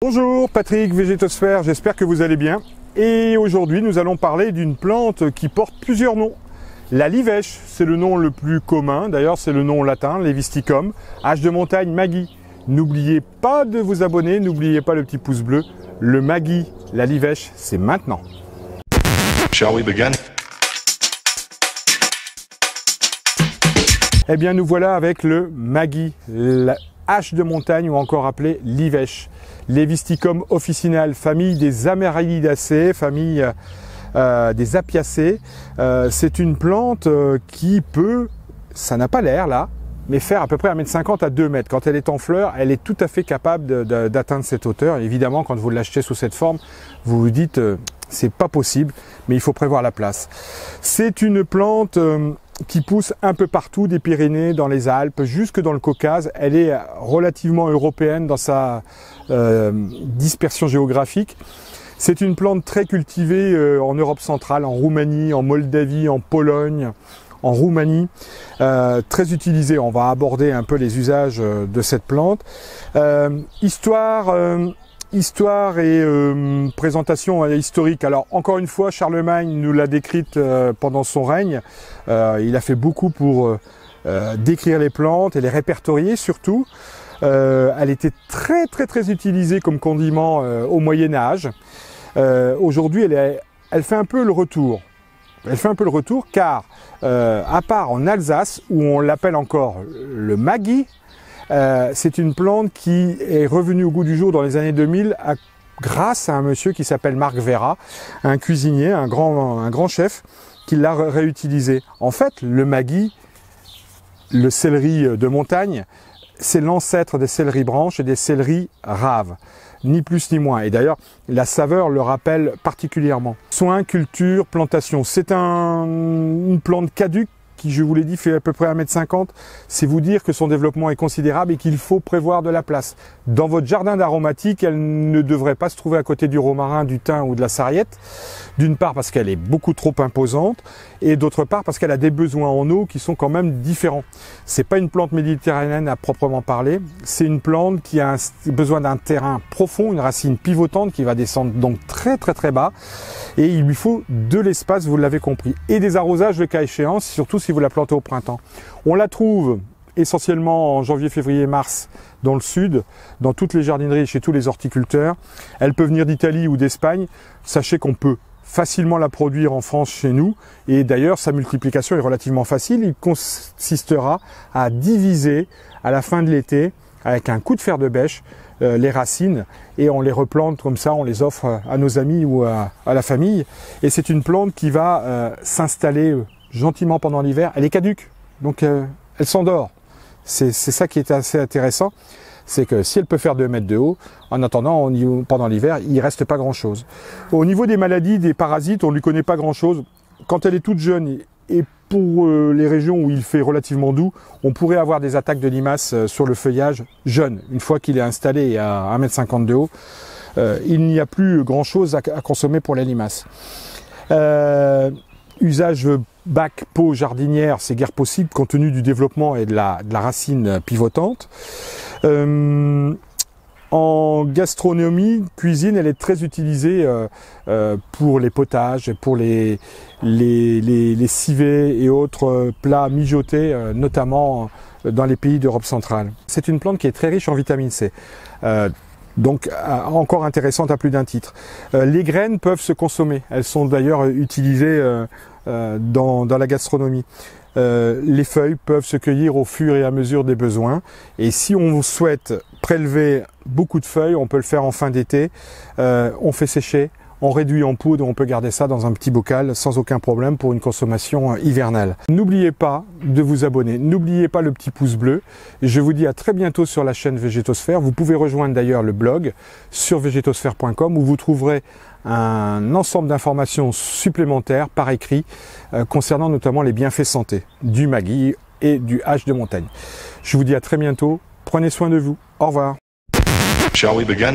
Bonjour, Patrick, Végétosphère, j'espère que vous allez bien. Et aujourd'hui, nous allons parler d'une plante qui porte plusieurs noms. La livèche, c'est le nom le plus commun, d'ailleurs c'est le nom latin, Levisticum. Hache de montagne, Maggie. N'oubliez pas de vous abonner, n'oubliez pas le petit pouce bleu. Le Maggie, la livèche, c'est maintenant. Shall we begin? Eh bien, nous voilà avec le Maggie, la hache de montagne ou encore appelée livèche. Levisticum officinale, famille des Amaryllidaceae, famille des Apiacées. C'est une plante qui peut, ça n'a pas l'air là, mais faire à peu près 1,50 m à 2 m. Quand elle est en fleur, elle est tout à fait capable d'atteindre cette hauteur. Évidemment, quand vous l'achetez sous cette forme, vous vous dites c'est pas possible, mais il faut prévoir la place. C'est une plante qui pousse un peu partout, des Pyrénées, dans les Alpes, jusque dans le Caucase. Elle est relativement européenne dans sa dispersion géographique. C'est une plante très cultivée en Europe centrale, en Roumanie, en Moldavie, en Pologne, en Roumanie. Très utilisée, on va aborder un peu les usages de cette plante. Histoire et présentation historique. Alors encore une fois, Charlemagne nous l'a décrite pendant son règne. Il a fait beaucoup pour décrire les plantes et les répertorier surtout. Elle était très utilisée comme condiment au Moyen-Âge. Aujourd'hui, elle fait un peu le retour. Elle fait un peu le retour car, à part en Alsace, où on l'appelle encore le Maggie, c'est une plante qui est revenue au goût du jour dans les années 2000 grâce à un monsieur qui s'appelle Marc Vera, un cuisinier, un grand chef, qui l'a réutilisé. En fait, le Maggie, le céleri de montagne, c'est l'ancêtre des céleris branches et des céleris raves, ni plus ni moins. Et d'ailleurs, la saveur le rappelle particulièrement. Soins, culture, plantation. C'est une plante caduque qui, je vous l'ai dit, fait à peu près 1,50 m. C'est vous dire que son développement est considérable et qu'il faut prévoir de la place. Dans votre jardin d'aromatique, elle ne devrait pas se trouver à côté du romarin, du thym ou de la sarriette. D'une part parce qu'elle est beaucoup trop imposante et d'autre part parce qu'elle a des besoins en eau qui sont quand même différents. C'est pas une plante méditerranéenne à proprement parler. C'est une plante qui a besoin d'un terrain profond, une racine pivotante qui va descendre donc très bas. Et il lui faut de l'espace, vous l'avez compris. Et des arrosages le cas échéant, surtout si vous la plantez au printemps. On la trouve essentiellement en janvier, février, mars dans le sud, dans toutes les jardineries, chez tous les horticulteurs. Elle peut venir d'Italie ou d'Espagne. Sachez qu'on peut facilement la produire en France chez nous. Et d'ailleurs, sa multiplication est relativement facile. Il consistera à diviser à la fin de l'été, avec un coup de fer de bêche, les racines et on les replante comme ça, on les offre à nos amis ou à la famille. Et c'est une plante qui va s'installer gentiment pendant l'hiver. Elle est caduque, donc elle s'endort. C'est ça qui est assez intéressant, c'est que si elle peut faire 2 mètres de haut, en attendant, pendant l'hiver, il ne reste pas grand-chose. Au niveau des maladies, des parasites, on ne lui connaît pas grand-chose. Quand elle est toute jeune, et pour les régions où il fait relativement doux, on pourrait avoir des attaques de limaces sur le feuillage jeune. Une fois qu'il est installé à 1,50 m de haut, il n'y a plus grand-chose à consommer pour les limaces. Usage bac, pot, jardinière, c'est guère possible compte tenu du développement et de la racine pivotante. En gastronomie, cuisine, elle est très utilisée pour les potages, pour les civets et autres plats mijotés, notamment dans les pays d'Europe centrale. C'est une plante qui est très riche en vitamine C. Donc encore intéressante à plus d'un titre. Les graines peuvent se consommer, elles sont d'ailleurs utilisées dans la gastronomie. Les feuilles peuvent se cueillir au fur et à mesure des besoins et si on souhaite prélever beaucoup de feuilles, on peut le faire en fin d'été, on fait sécher, on réduit en poudre, on peut garder ça dans un petit bocal sans aucun problème pour une consommation hivernale. N'oubliez pas de vous abonner, n'oubliez pas le petit pouce bleu. Je vous dis à très bientôt sur la chaîne Végétosphère. Vous pouvez rejoindre d'ailleurs le blog sur végétosphère.com où vous trouverez un ensemble d'informations supplémentaires par écrit concernant notamment les bienfaits santé du Maggie et du hache de montagne. Je vous dis à très bientôt, prenez soin de vous, au revoir. Shall we begin?